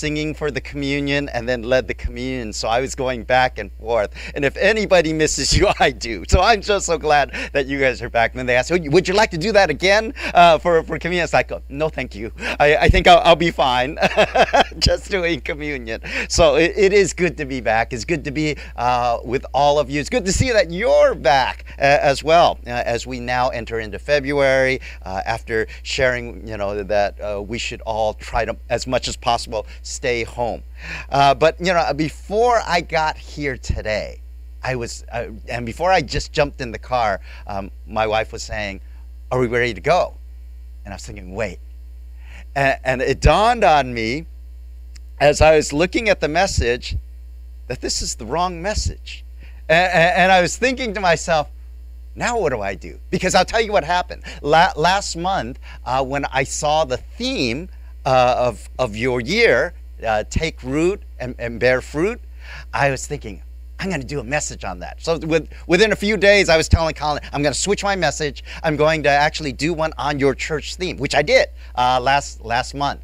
singing for the communion and then led the communion. So I was going back and forth. And if anybody misses you, I do. So I'm just so glad that you guys are back. And then they asked, would you like to do that again for communion? It's like, no, thank you. I think I'll be fine just doing communion. So it is good to be back. It's good to be with all of you. It's good to see that you're back as well as we now enter into February after sharing, that we should all try to, as much as possible, stay home. But, before I got here today, and before I just jumped in the car, my wife was saying, are we ready to go? And I was thinking, wait. And it dawned on me as I was looking at the message that this is the wrong message. And I was thinking to myself, now what do I do? Because I'll tell you what happened. Last month, when I saw the theme of your year, take root and bear fruit, I was thinking, I'm going to do a message on that. So within a few days, I was telling Colin, I'm going to switch my message. I'm going to actually do one on your church theme, which I did last month.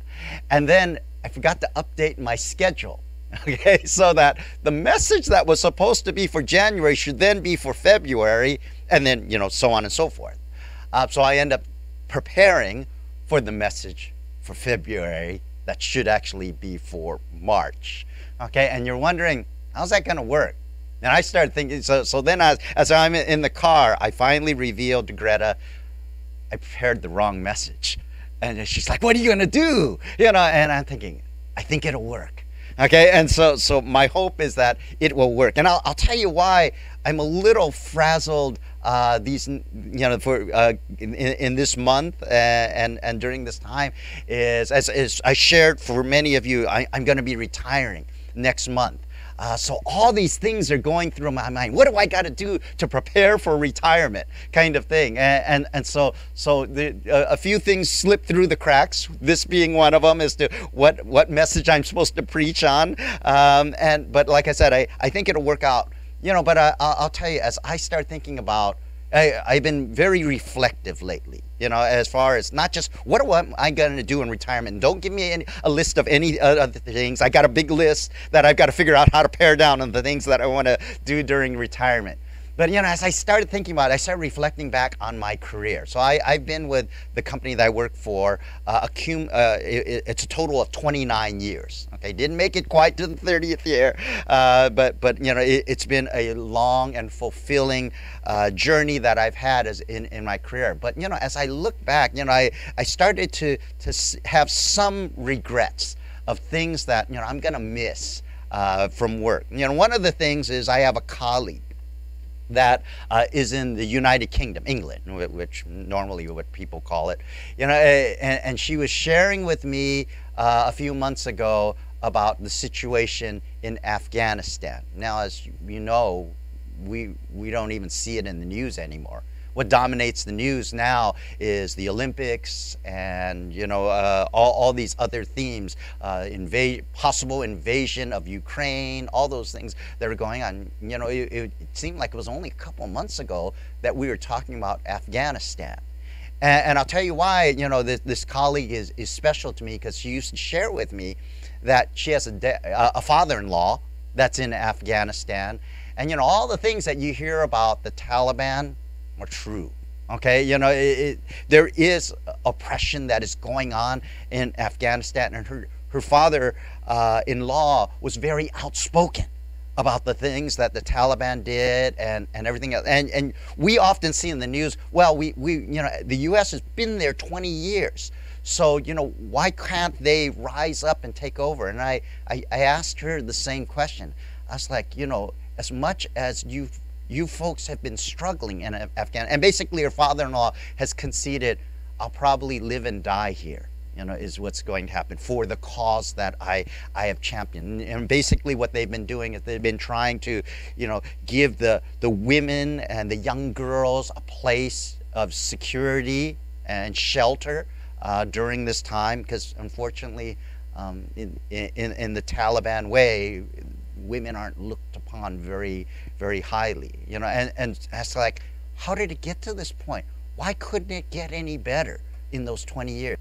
And then I forgot to update my schedule. Okay, so that the message that was supposed to be for January should then be for February, and then, so on and so forth. So I end up preparing for the message for February that should actually be for March. Okay, and you're wondering, how's that going to work? And I started thinking, so then as I'm in the car, I finally revealed to Greta, I prepared the wrong message. And she's like, what are you going to do? And I'm thinking, I think it'll work. Okay, and so my hope is that it will work. And I'll tell you why I'm a little frazzled in this month and during this time is, as I shared for many of you, I'm going to be retiring next month. So all these things are going through my mind. What do I got to do to prepare for retirement, kind of thing? And so a few things slip through the cracks. This being one of them, as to what message I'm supposed to preach on. But like I said, I think it'll work out. But I'll tell you, as I start thinking about, I've been very reflective lately, as far as not just what am I going to do in retirement. Don't give me a list of any other things. I got a big list that I've got to figure out how to pare down on the things that I want to do during retirement. But, as I started thinking about it, I started reflecting back on my career. So I've been with the company that I work for, it's a total of 29 years. Okay, didn't make it quite to the 30th year, but it's been a long and fulfilling journey that I've had in my career. But, as I look back, I started to have some regrets of things that, I'm going to miss from work. One of the things is I have a colleague that is in the United Kingdom, England, which normally what people call it, and she was sharing with me a few months ago about the situation in Afghanistan. Now, as you know, we don't even see it in the news anymore. What dominates the news now is the Olympics and all these other themes, possible invasion of Ukraine, all those things that are going on. It seemed like it was only a couple of months ago that we were talking about Afghanistan. And I'll tell you why, this colleague is special to me, because she used to share with me that she has a father-in-law that's in Afghanistan. And, all the things that you hear about the Taliban are true. Okay, there is oppression that is going on in Afghanistan, and her father-in-law was very outspoken about the things that the Taliban did and everything else. And we often see in the news, well, we the U.S. has been there 20 years. So, why can't they rise up and take over? And I asked her the same question. I was like, as much as you folks have been struggling in Afghanistan, and basically her father-in-law has conceded, I'll probably live and die here, is what's going to happen for the cause that I have championed. And basically what they've been doing is they've been trying to, give the women and the young girls a place of security and shelter during this time, because unfortunately in the Taliban way, women aren't looked upon very, very highly, and it's like, how did it get to this point? Why couldn't it get any better in those 20 years?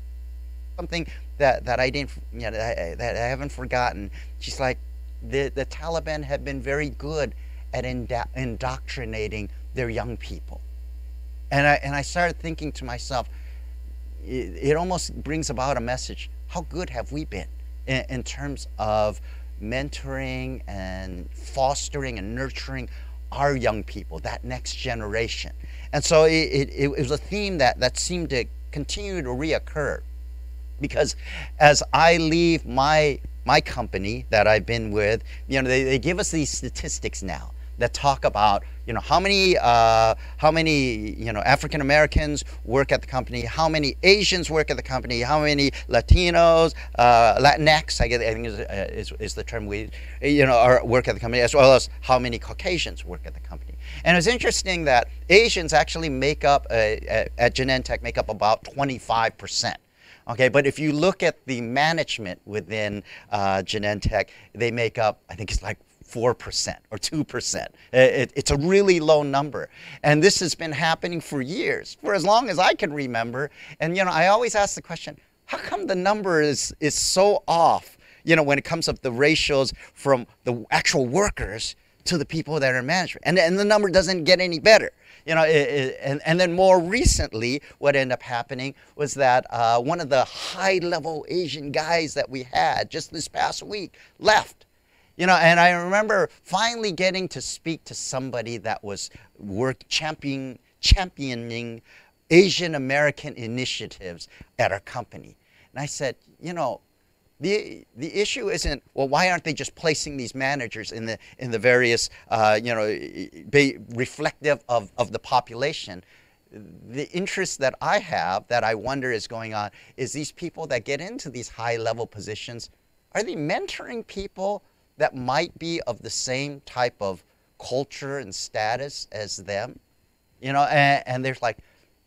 something that I didn't, that I haven't forgotten. She's like, the Taliban have been very good at indoctrinating their young people. And I started thinking to myself, it almost brings about a message. How good have we been in terms of mentoring and fostering and nurturing our young people, that next generation? And so it was a theme that seemed to continue to reoccur, because as I leave my company that I've been with, they give us these statistics now that talk about, how many African Americans work at the company, how many Asians work at the company, how many Latinos, Latinx, I think is the term we, work at the company, as well as how many Caucasians work at the company. And it's interesting that Asians actually make up, at Genentech, make up about 25%. Okay, but if you look at the management within Genentech, they make up, I think it's like 4% or 2%. It's a really low number. And this has been happening for years, for as long as I can remember. And, I always ask the question, how come the number is so off, when it comes up the ratios from the actual workers to the people that are in management? And the number doesn't get any better. And then more recently, what ended up happening was that one of the high-level Asian guys that we had just this past week left. And I remember finally getting to speak to somebody that was championing Asian American initiatives at our company. And I said, the issue isn't, well, why aren't they just placing these managers in the various, reflective of the population? The interest that I have, that I wonder is going on, is these people that get into these high-level positions, are they mentoring people that might be of the same type of culture and status as them? And they're like,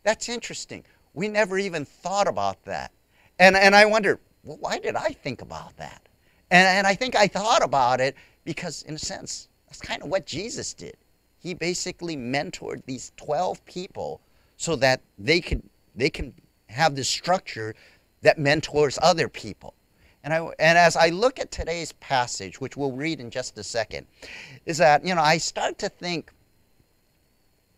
that's interesting. We never even thought about that. And I wonder, well, why did I think about that? And I think I thought about it because, in a sense, that's kind of what Jesus did. He basically mentored these 12 people so that they can have this structure that mentors other people. And as I look at today's passage, which we'll read in just a second, is that, I start to think,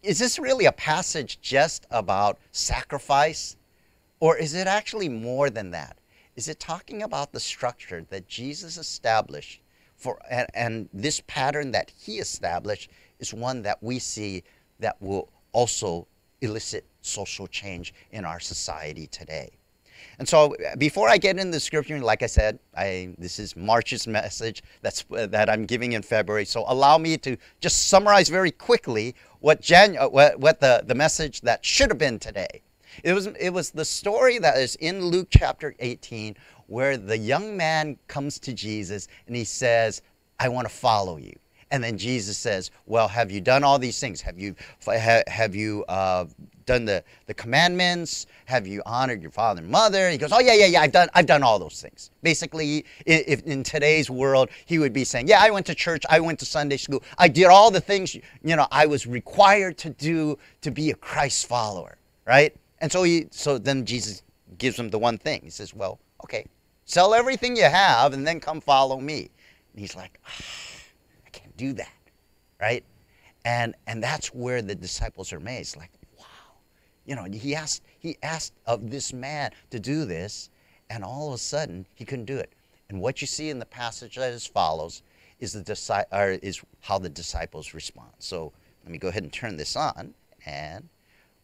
is this really a passage just about sacrifice? Or is it actually more than that? Is it talking about the structure that Jesus established and this pattern that he established is one that we see that will also elicit social change in our society today? And so before I get into the scripture, like I said, this is March's message that I'm giving in February. So allow me to just summarize very quickly what the message that should have been today. It was the story that is in Luke chapter 18, where the young man comes to Jesus and he says, I want to follow you. And then Jesus says, well, have you done all these things? Have you done the commandments? Have you honored your father and mother? He goes, oh, yeah, I've done all those things. Basically, if in today's world, he would be saying, yeah, I went to church, I went to Sunday school, I did all the things, I was required to do to be a Christ follower, right? And so then Jesus gives him the one thing. He says, well, okay, sell everything you have and then come follow me. And he's like, I can't do that, right? And that's where the disciples are amazed. Like, wow, he asked of this man to do this, and all of a sudden he couldn't do it. And what you see in the passage that is follows is how the disciples respond. So let me go ahead and turn this on, and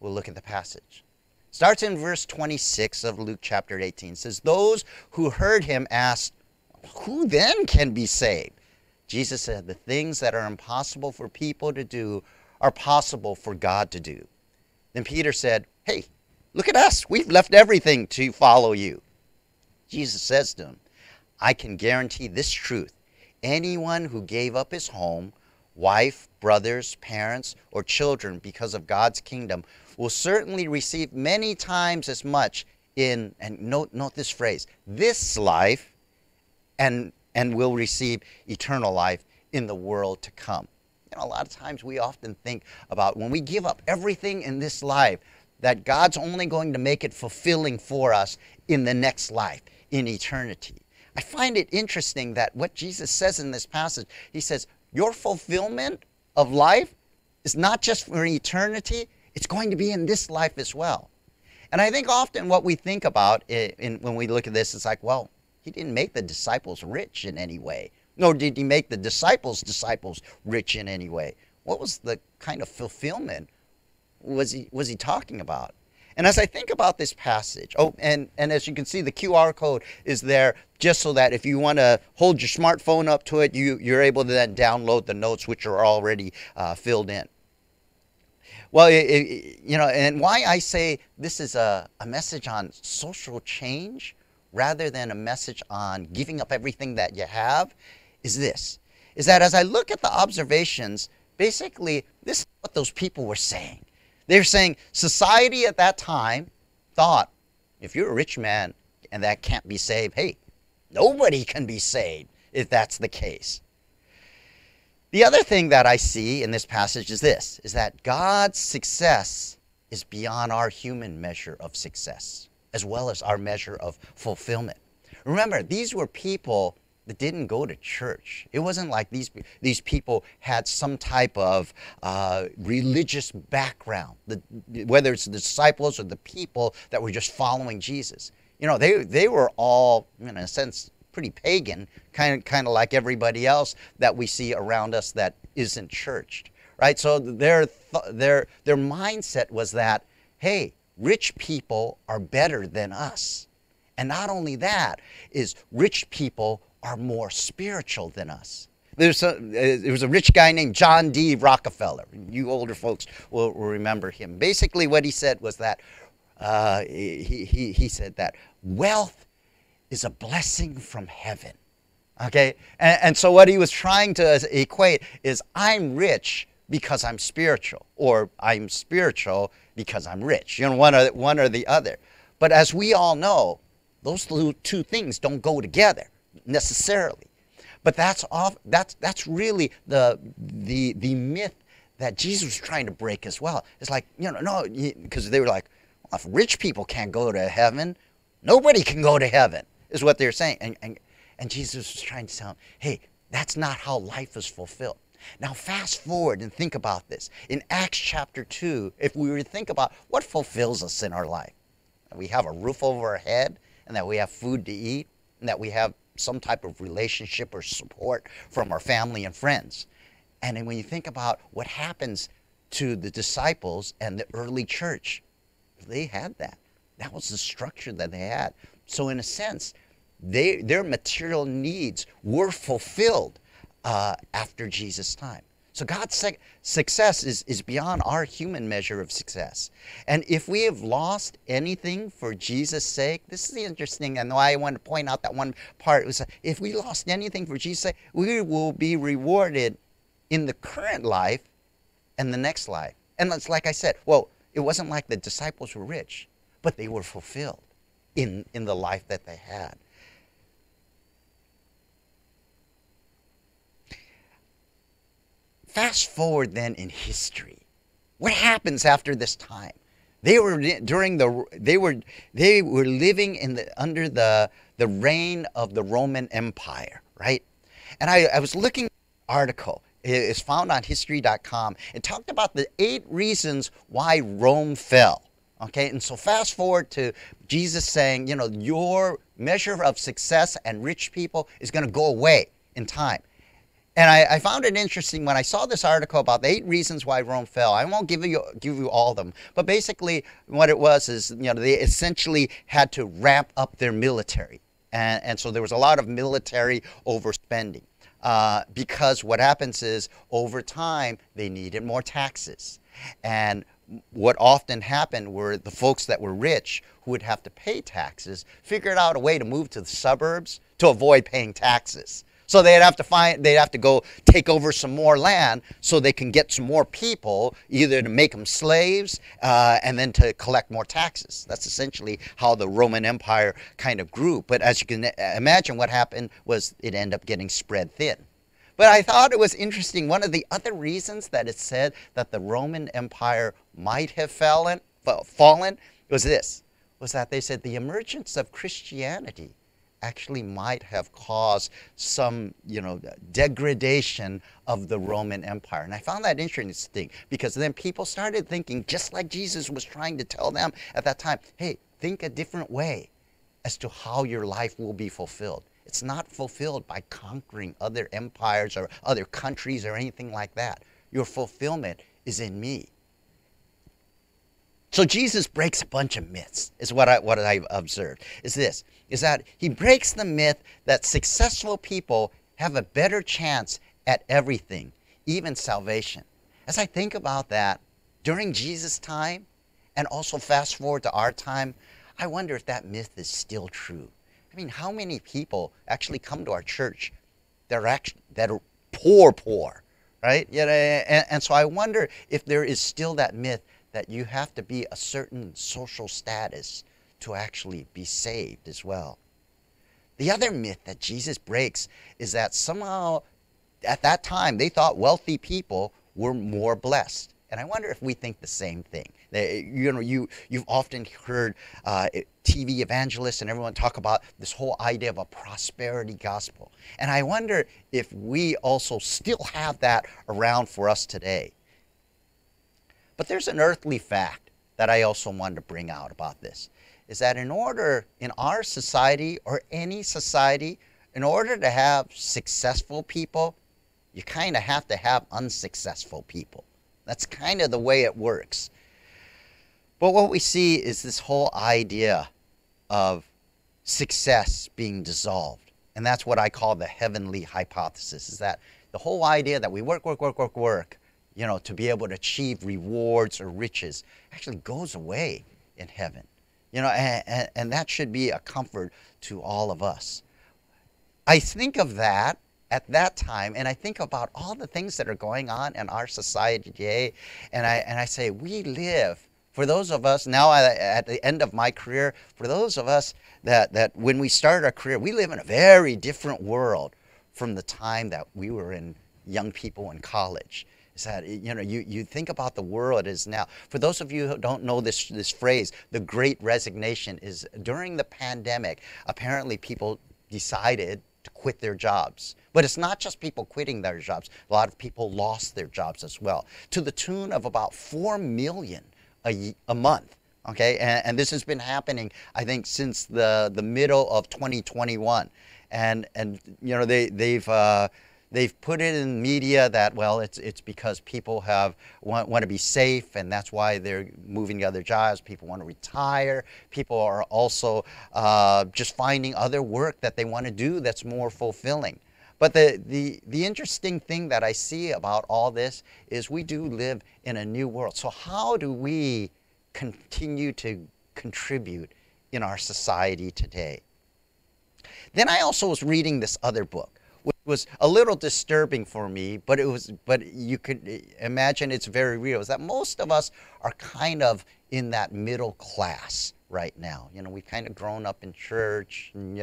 we'll look at the passage. Starts in verse 26 of Luke chapter 18. It says, those who heard him asked, who then can be saved? Jesus said, the things that are impossible for people to do are possible for God to do. Then Peter said, hey, look at us. We've left everything to follow you. Jesus says to him, I can guarantee this truth. Anyone who gave up his home, wife, brothers, parents, or children because of God's kingdom will certainly receive many times as much and note this phrase, this life, and will receive eternal life in the world to come. A lot of times we often think about when we give up everything in this life, that God's only going to make it fulfilling for us in the next life, in eternity. I find it interesting that what Jesus says in this passage, he says, your fulfillment of life is not just for eternity, it's going to be in this life as well. And I think often what we think about when we look at this is like, well, he didn't make the disciples rich in any way. Nor did he make the disciples rich in any way. What was the kind of fulfillment was he talking about? And as I think about this passage, and as you can see, the QR code is there just so that if you want to hold your smartphone up to it, you're able to then download the notes which are already filled in. Well, and why I say this is a message on social change rather than a message on giving up everything that you have is that as I look at the observations, basically this is what those people were saying. They're saying society at that time thought, if you're a rich man and that can't be saved, hey, nobody can be saved if that's the case. The other thing that I see in this passage is that God's success is beyond our human measure of success, as well as our measure of fulfillment. Remember, these were people that didn't go to church. It wasn't like these people had some type of religious background, whether it's the disciples or the people that were just following Jesus. They were all, in a sense, pretty pagan, kind of like everybody else that we see around us that isn't churched, right? So their mindset was that, hey, rich people are better than us. And not only that, is rich people are more spiritual than us. There was a rich guy named John D. Rockefeller. You older folks will remember him. Basically what he said was that, he said that wealth is a blessing from heaven. Okay? And so what he was trying to equate is I'm rich because I'm spiritual, or I'm spiritual because I'm rich. One or the other. But as we all know, those two things don't go together necessarily. But that's really the myth that Jesus was trying to break as well. It's like, no, because they were like, well, if rich people can't go to heaven, nobody can go to heaven, is what they're saying. And Jesus was trying to tell them, hey, that's not how life is fulfilled. Now fast forward and think about this. In Acts chapter 2, if we were to think about what fulfills us in our life, that we have a roof over our head, and that we have food to eat, and that we have some type of relationship or support from our family and friends. And then when you think about what happens to the disciples and the early church, they had that. That was the structure that they had. So in a sense, their material needs were fulfilled after Jesus' time. So God's success is beyond our human measure of success. And if we have lost anything for Jesus' sake, this is the interesting, and why I want to point out that one part, was if we lost anything for Jesus' sake, we will be rewarded in the current life and the next life. And it's like I said, well, it wasn't like the disciples were rich, but they were fulfilled in the life that they had. Fast forward then in history. What happens after this time? They were living under the reign of the Roman Empire, right? And I was looking at an article. It's found on history.com. It talked about the 8 reasons why Rome fell. Okay, and so fast forward to Jesus saying, your measure of success and rich people is going to go away in time. And I found it interesting when I saw this article about the 8 reasons why Rome fell. I won't give you all of them, but basically what it was is, they essentially had to ramp up their military, and so there was a lot of military overspending because what happens is over time they needed more taxes, and what often happened were the folks that were rich who would have to pay taxes figured out a way to move to the suburbs to avoid paying taxes. So they'd have to go take over some more land so they can get some more people, either to make them slaves and then to collect more taxes. That's essentially how the Roman Empire kind of grew. But as you can imagine, what happened was it ended up getting spread thin. But I thought it was interesting. One of the other reasons that it said that the Roman Empire might have fallen fallen was this, was that they said the emergence of Christianity actually might have caused some, degradation of the Roman Empire. And I found that interesting because then people started thinking, just like Jesus was trying to tell them at that time, hey, think a different way as to how your life will be fulfilled. It's not fulfilled by conquering other empires or other countries or anything like that. Your fulfillment is in me. So Jesus breaks a bunch of myths, is what I've observed, is that he breaks the myth that successful people have a better chance at everything, even salvation. As I think about that, during Jesus' time, and also fast forward to our time, I wonder if that myth is still true. I mean, how many people actually come to our church that are poor, right? And so I wonder if there is still that myth that you have to be a certain social status to actually be saved as well. The other myth that Jesus breaks is that somehow at that time they thought wealthy people were more blessed. And I wonder if we think the same thing. You've often heard TV evangelists and everyone talk about this whole idea of a prosperity gospel. And I wonder if we also still have that around for us today. But there's an earthly fact that I also wanted to bring out about this, is that in our society or any society, in order to have successful people, you kind of have to have unsuccessful people. That's kind of the way it works. But what we see is this whole idea of success being dissolved. And that's what I call the heavenly hypothesis, is that the whole idea that we work, to be able to achieve rewards or riches actually goes away in heaven. And that should be a comfort to all of us. I think of that at that time, and I think about all the things that are going on in our society today, and I say, we live, for those of us now at the end of my career, for those of us that when we started our career, we live in a very different world from the time that we were in young people in college. Is that, you think about the world as now. For those of you who don't know this phrase, the Great Resignation, is during the pandemic, apparently people decided to quit their jobs. But it's not just people quitting their jobs. A lot of people lost their jobs as well, to the tune of about 4 million a month. Okay, and this has been happening, I think, since the middle of 2021, and they've put it in media that, well, it's because people want to be safe, and that's why they're moving to other jobs. People want to retire. People are also just finding other work that they want to do that's more fulfilling. But the interesting thing that I see about all this is we do live in a new world. So how do we continue to contribute in our society today? Then I also was reading this other book, which was a little disturbing for me, but you could imagine it's very real, is that most of us are kind of in that middle class right now. We've kind of grown up in church, and,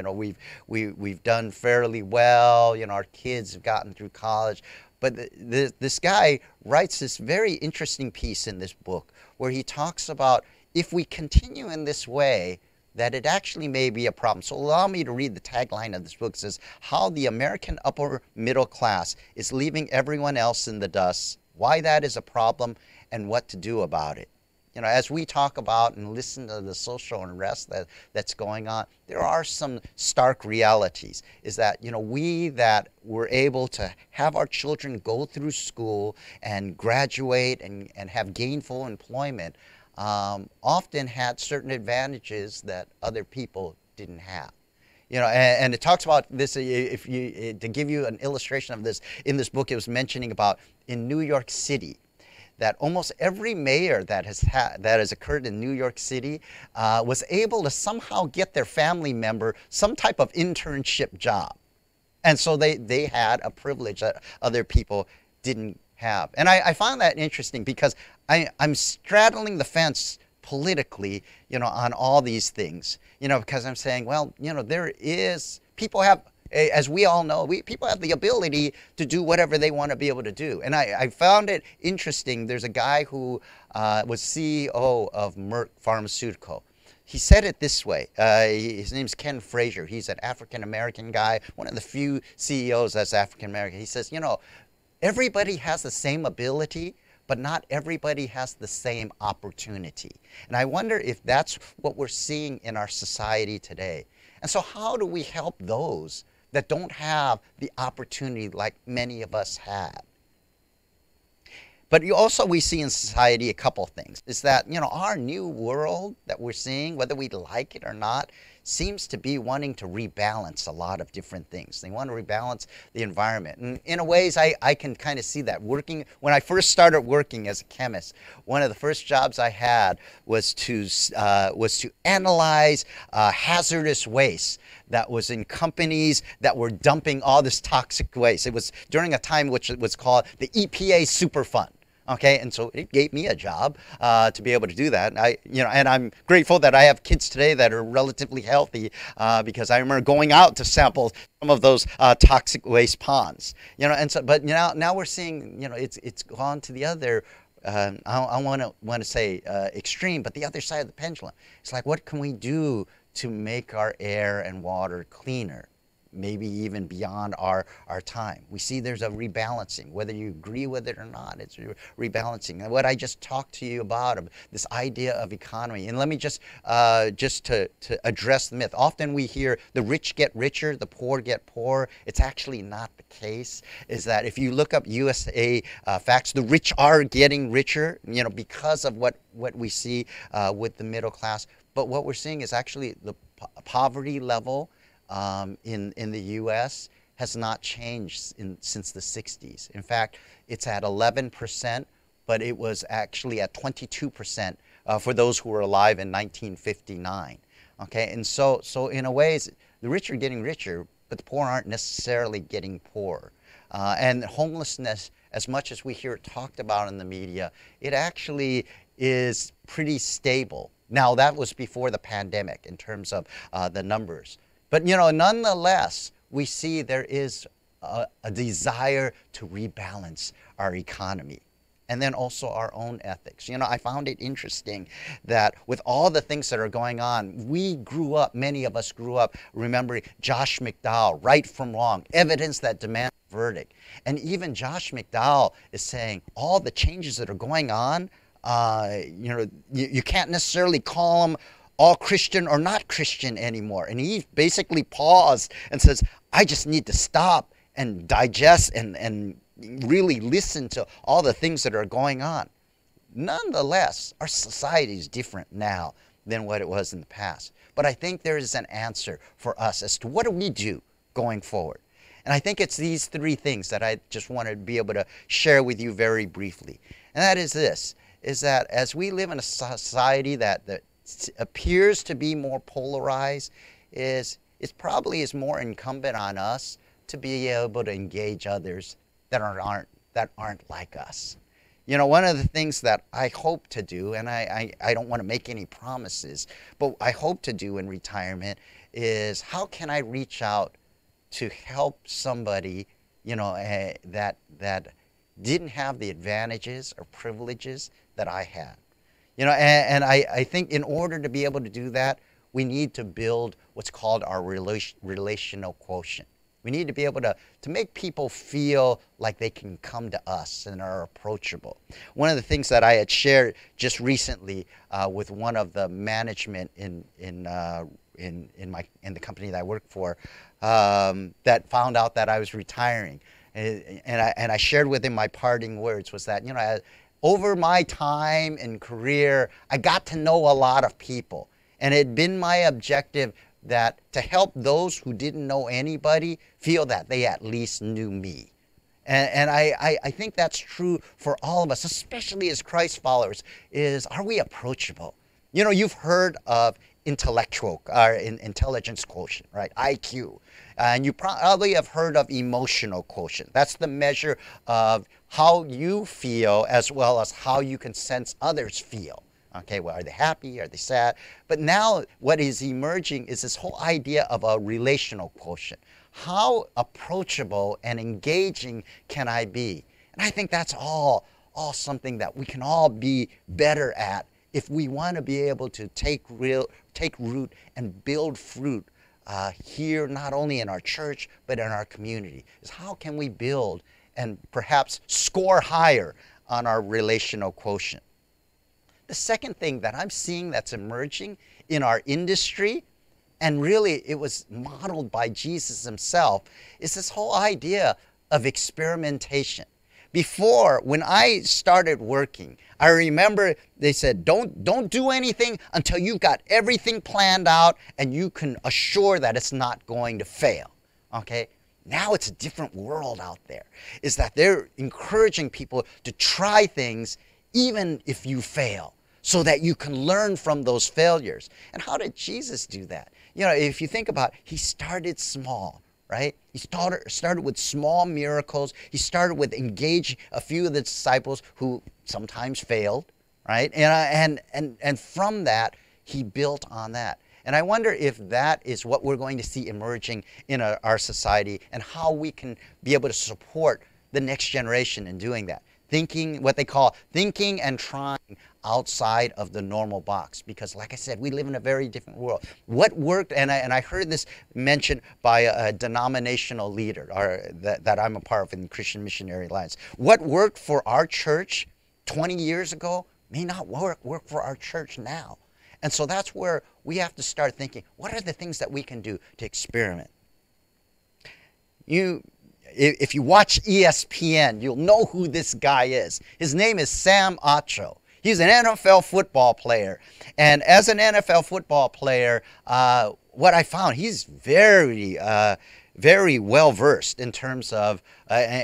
we've done fairly well. Our kids have gotten through college. But this guy writes this very interesting piece in this book where he talks about if we continue in this way, that it actually may be a problem. So allow me to read the tagline of this book. It says, "How the American upper middle class is leaving everyone else in the dust, why that is a problem, and what to do about it." As we talk about and listen to the social unrest that's going on, there are some stark realities. Is that, we that were able to have our children go through school and graduate and have gainful employment often had certain advantages that other people didn't have. And it talks about this, to give you an illustration of this, in this book it was mentioning about in New York City, that almost every mayor that has occurred in New York City was able to somehow get their family member some type of internship job. And so they had a privilege that other people didn't have. And I find that interesting because I'm straddling the fence politically, on all these things, because I'm saying, well, people have, as we all know, people have the ability to do whatever they want to be able to do. And I found it interesting. There's a guy who was CEO of Merck Pharmaceutical. He said it this way. His name's Ken Frazier. He's an African-American guy, one of the few CEOs that's African-American. He says, everybody has the same ability, but not everybody has the same opportunity. And I wonder if that's what we're seeing in our society today. And so how do we help those that don't have the opportunity like many of us had? But we see in society a couple things. Is that, our new world that we're seeing, whether we like it or not, seems to be wanting to rebalance a lot of different things. They want to rebalance the environment. And in a ways, I can kind of see that. When I first started working as a chemist, one of the first jobs I had was to analyze hazardous waste that was in companies that were dumping all this toxic waste. It was during a time which was called the EPA Superfund. Okay, and so it gave me a job to be able to do that. And I'm grateful that I have kids today that are relatively healthy because I remember going out to sample some of those toxic waste ponds. But now we're seeing, it's gone to the other. I want to say extreme, but the other side of the pendulum. It's like, what can we do to make our air and water cleaner? Maybe even beyond our time. We see there's a rebalancing, whether you agree with it or not, it's rebalancing. And what I just talked to you about, this idea of economy, and let me just to address the myth. Often we hear the rich get richer, the poor get poorer. It's actually not the case. Is that if you look up USA facts, the rich are getting richer, because of what we see with the middle class. But what we're seeing is actually the poverty level in the U.S. has not changed since the 60s. In fact, it's at 11%, but it was actually at 22% for those who were alive in 1959. Okay, and so in a way, the rich are getting richer, but the poor aren't necessarily getting poorer. And homelessness, as much as we hear it talked about in the media, it actually is pretty stable. Now, that was before the pandemic in terms of the numbers. But, nonetheless, we see there is a desire to rebalance our economy and then also our own ethics. I found it interesting that with all the things that are going on, many of us grew up remembering Josh McDowell, right from wrong, evidence that demands a verdict. And even Josh McDowell is saying all the changes that are going on, you can't necessarily call them all Christian or not Christian anymore. And he basically paused and says, I just need to stop and digest and really listen to all the things that are going on. Nonetheless, our society is different now than what it was in the past. But I think there is an answer for us as to what do we do going forward. And I think it's these three things that I just want to be able to share with you very briefly. And that is this, is that as we live in a society that appears to be more polarized, it probably is more incumbent on us to be able to engage others that aren't like us. One of the things that I hope to do, and I don't want to make any promises, but I hope to do in retirement is how can I reach out to help somebody, that didn't have the advantages or privileges that I had. And I think in order to be able to do that, we need to build what's called our relational quotient. We need to be able to make people feel like they can come to us and are approachable. One of the things that I had shared just recently with one of the management in the company that I work for that found out that I was retiring, and I shared with him my parting words was that over my time and career, I got to know a lot of people. And it had been my objective that to help those who didn't know anybody feel that they at least knew me. And I think that's true for all of us, especially as Christ followers, are we approachable? You've heard of intelligence quotient, right? IQ. And you probably have heard of emotional quotient. That's the measure of how you feel as well as how you can sense others feel. Okay, well, are they happy? Are they sad? But now what is emerging is this whole idea of a relational quotient. how approachable and engaging can I be? And I think that's all something that we can all be better at if we want to be able to take root and build fruit here, not only in our church, but in our community. Is how can we build and perhaps score higher on our relational quotient? The second thing that I'm seeing that's emerging in our industry, and really it was modeled by Jesus himself, is this whole idea of experimentation. Before, when I started working, I remember they said, don't do anything until you've got everything planned out and you can assure that it's not going to fail, okay? Now it's a different world out there, is that they're encouraging people to try things even if you fail, so that you can learn from those failures. And how did Jesus do that? You know, if you think about it, he started small. Right? He started with small miracles. He started with engaging a few of the disciples who sometimes failed, right? And from that, he built on that. And I wonder if that is what we're going to see emerging in our society, and how we can be able to support the next generation in doing that. Thinking, what they call thinking and trying outside of the normal box, because like I said, we live in a very different world. What worked, and I heard this mentioned by a denominational leader that I'm a part of in the Christian Missionary Alliance. What worked for our church 20 years ago may not work for our church now. And so that's where we have to start thinking, what are the things that we can do to experiment? If you watch ESPN, you'll know who this guy is. His name is Sam Acho. He's an NFL football player. And as an NFL football player, what I found, he's very well versed in terms of,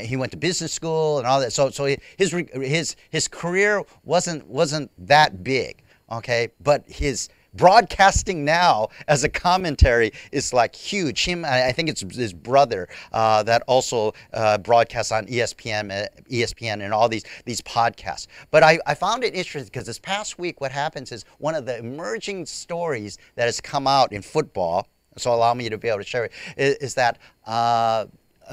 he went to business school and all that. So his career wasn't that big, okay? But his broadcasting now as a commentary is like huge. I think it's his brother that also broadcasts on ESPN and all these podcasts. But I found it interesting because this past week what happens is one of the emerging stories that has come out in football, so allow me to be able to share it, is that a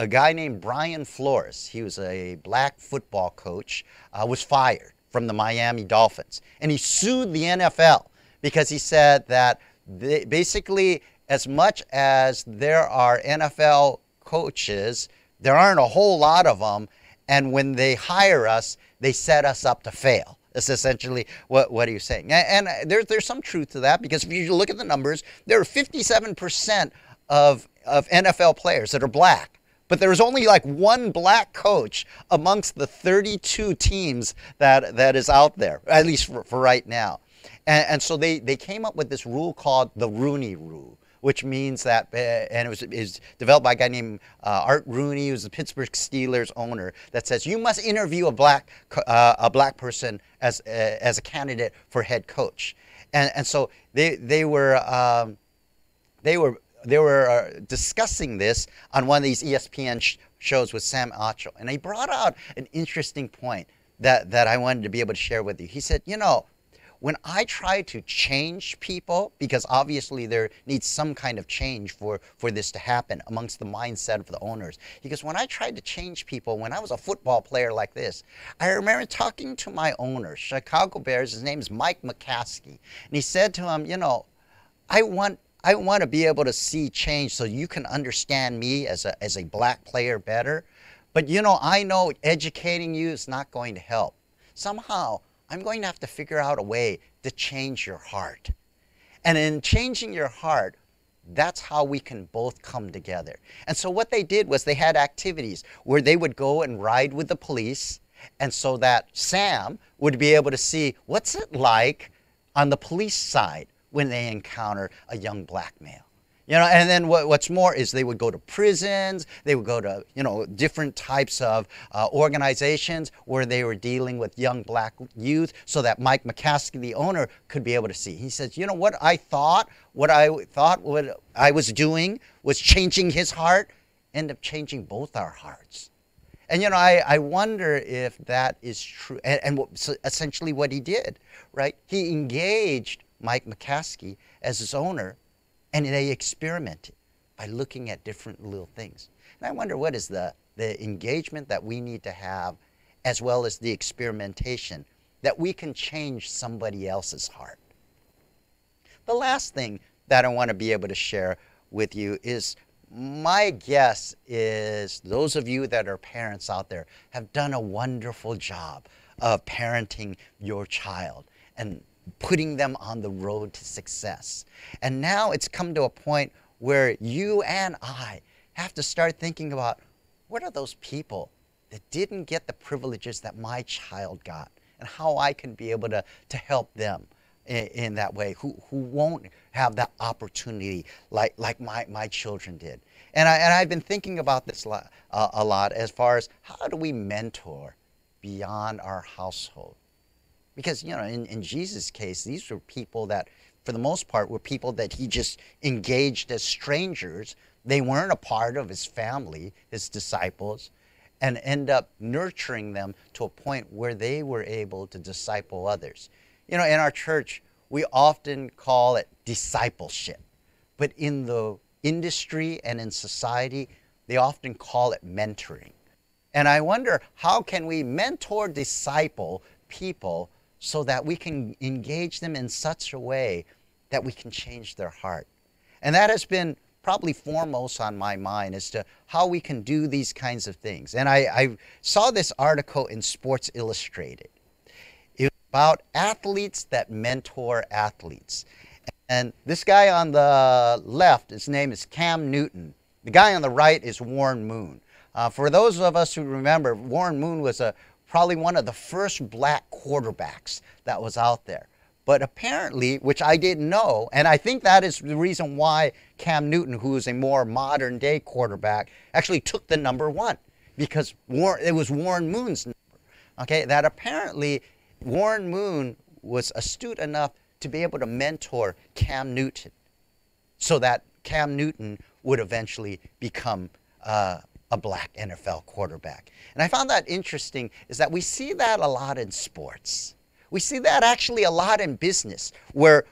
guy named Brian Flores, he was a black football coach, was fired from the Miami Dolphins. And he sued the NFL. Because he said that basically, as much as there are NFL coaches, there aren't a whole lot of them. And when they hire us, they set us up to fail. That's essentially what he was saying. And there's some truth to that, because if you look at the numbers, there are 57% of NFL players that are black. But there's only like one black coach amongst the 32 teams that is out there, at least for right now. And so they came up with this rule called the Rooney Rule, which means that, and it was developed by a guy named Art Rooney, who's the Pittsburgh Steelers owner, that says you must interview a black person as a candidate for head coach. And so they were discussing this on one of these ESPN shows with Sam Acho, and he brought out an interesting point that I wanted to be able to share with you. He said, you know, when I try to change people, because obviously there needs some kind of change for this to happen amongst the mindset of the owners. Because when I tried to change people, when I was a football player like this, I remember talking to my owner, Chicago Bears, his name is Mike McCaskey. And he said to him, you know, I want to be able to see change so you can understand me as a black player better. But, you know, I know educating you is not going to help. Somehow, I'm going to have to figure out a way to change your heart. And in changing your heart, that's how we can both come together. And so what they did was they had activities where they would go and ride with the police, and so that Sam would be able to see what's it like on the police side when they encounter a young black male. You know, and then what's more is they would go to prisons, they would go to, you know, different types of organizations where they were dealing with young black youth, so that Mike McCaskey, the owner, could be able to see. He says, you know, what I thought what I was doing was changing his heart, end up changing both our hearts. And, you know, I wonder if that is true. So essentially what he did, right? He engaged Mike McCaskey as his owner, and they experimented. by looking at different little things. And I wonder what is the engagement that we need to have, as well as the experimentation, that we can change somebody else's heart. The last thing that I want to be able to share with you is, my guess is those of you that are parents out there have done a wonderful job of parenting your child and putting them on the road to success. And now it's come to a point where you and I have to start thinking about, what are those people that didn't get the privileges that my child got, and how I can be able to help them in that way, who won't have that opportunity like my children did. And I've been thinking about this a lot as far as, how do we mentor beyond our household? Because, you know, in Jesus' case, these were people that, for the most part, were people that he just engaged as strangers. They weren't a part of his family, his disciples, and end up nurturing them to a point where they were able to disciple others. You know, in our church, we often call it discipleship, but in the industry and in society, they often call it mentoring. And I wonder, how can we mentor, disciple people so that we can engage them in such a way that we can change their heart? And that has been probably foremost on my mind as to how we can do these kinds of things. And I saw this article in Sports Illustrated. It was about athletes that mentor athletes. And this guy on the left, his name is Cam Newton. The guy on the right is Warren Moon. For those of us who remember, Warren Moon was probably one of the first black quarterbacks that was out there. But apparently, which I didn't know, and I think that is the reason why Cam Newton, who is a more modern day quarterback, actually took the number 1, because it was Warren Moon's number. Okay, that apparently Warren Moon was astute enough to be able to mentor Cam Newton, so that Cam Newton would eventually become a black NFL quarterback. And I found that interesting, is that we see that a lot in sports. We see that actually a lot in business, where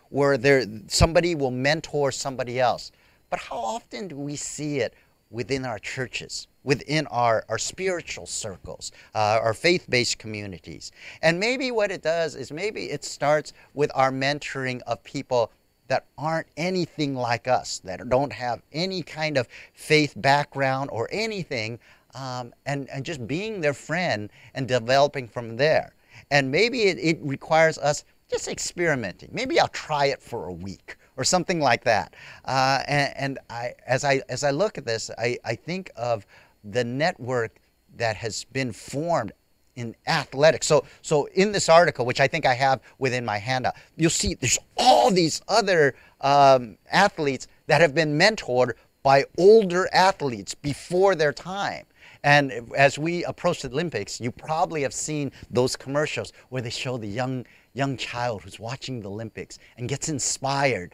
somebody will mentor somebody else. But how often do we see it within our churches, within our spiritual circles, our faith-based communities? And maybe what it does is, maybe it starts with our mentoring of people that aren't anything like us, that don't have any kind of faith background or anything, and just being their friend and developing from there. And maybe it requires us just experimenting. Maybe I'll try it for a week or something like that. And as I look at this, I think of the network that has been formed in athletics. So in this article, which I think I have within my handout, you'll see there's all these other athletes that have been mentored by older athletes before their time. And as we approach the Olympics, you probably have seen those commercials where they show the young child who's watching the Olympics and gets inspired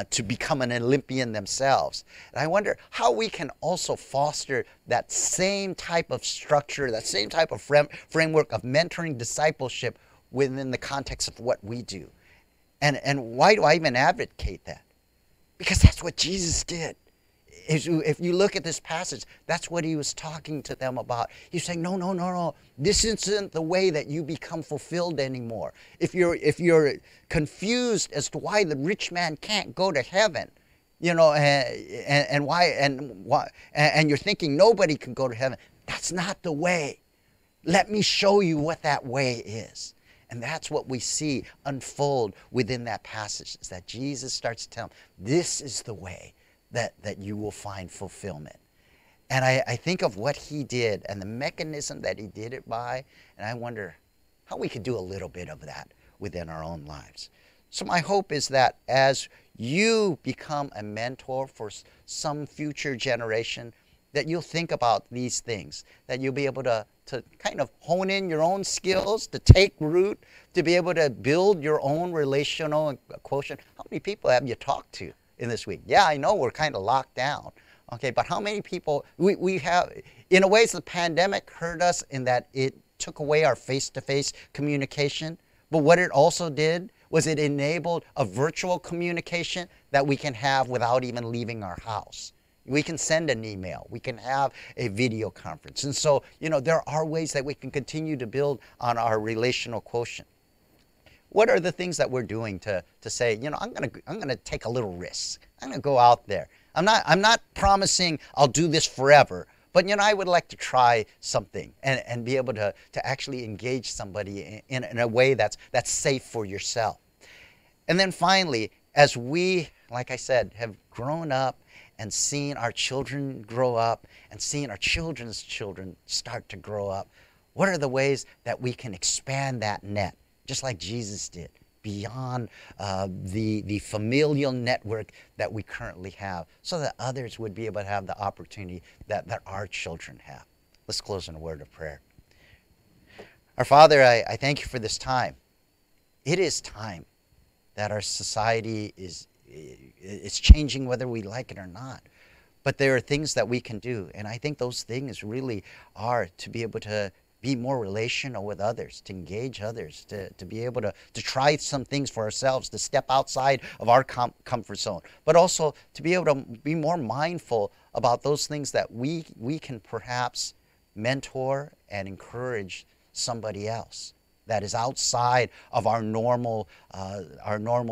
to become an Olympian themselves. And I wonder how we can also foster that same type of structure, that same type of framework of mentoring discipleship within the context of what we do. And why do I even advocate that? Because that's what Jesus did. If you look at this passage, that's what he was talking to them about. He's saying, no. This isn't the way that you become fulfilled anymore. If you're confused as to why the rich man can't go to heaven, you know, and why, and you're thinking nobody can go to heaven, that's not the way. Let me show you what that way is. And that's what we see unfold within that passage, is that Jesus starts to tell them, this is the way that you will find fulfillment. And I think of what he did and the mechanism that he did it by, and I wonder how we could do a little bit of that within our own lives. So my hope is that as you become a mentor for some future generation, that you'll think about these things, that you'll be able to kind of hone in your own skills, to take root, to be able to build your own relational quotient. How many people have you talked to in this week? Yeah, I know we're kind of locked down, okay, but how many people, we have, in a way, the pandemic hurt us in that it took away our face-to-face communication, but what it also did was it enabled a virtual communication that we can have without even leaving our house. We can send an email. We can have a video conference. And so, there are ways that we can continue to build on our relational quotient. What are the things that we're doing to say, I'm gonna take a little risk. I'm gonna go out there. I'm not promising I'll do this forever, but I would like to try something and be able to actually engage somebody in a way that's safe for yourself. And then finally, as we, like I said, have grown up and seen our children grow up and seen our children's children start to grow up, what are the ways that we can expand that net, just like Jesus did, beyond the familial network that we currently have, so that others would be able to have the opportunity that our children have? Let's close in a word of prayer. Our Father, I thank you for this time. It is time that our society is changing, whether we like it or not. But there are things that we can do, and I think those things really are to be able to be more relational with others, to engage others, to be able to try some things for ourselves, to step outside of our comfort zone, but also to be able to be more mindful about those things that we can perhaps mentor and encourage somebody else that is outside of our normal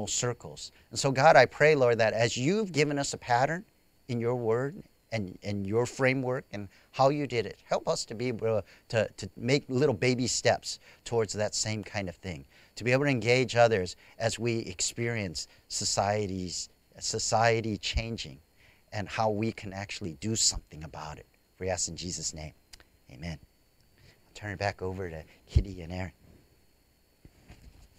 circles. And so, God, I pray, Lord, that as you've given us a pattern in your word and your framework and how you did it, help us to be able to make little baby steps towards that same kind of thing, to be able to engage others as we experience society changing and how we can actually do something about it. We ask in Jesus' name, amen. I'll turn it back over to Kitty and Aaron.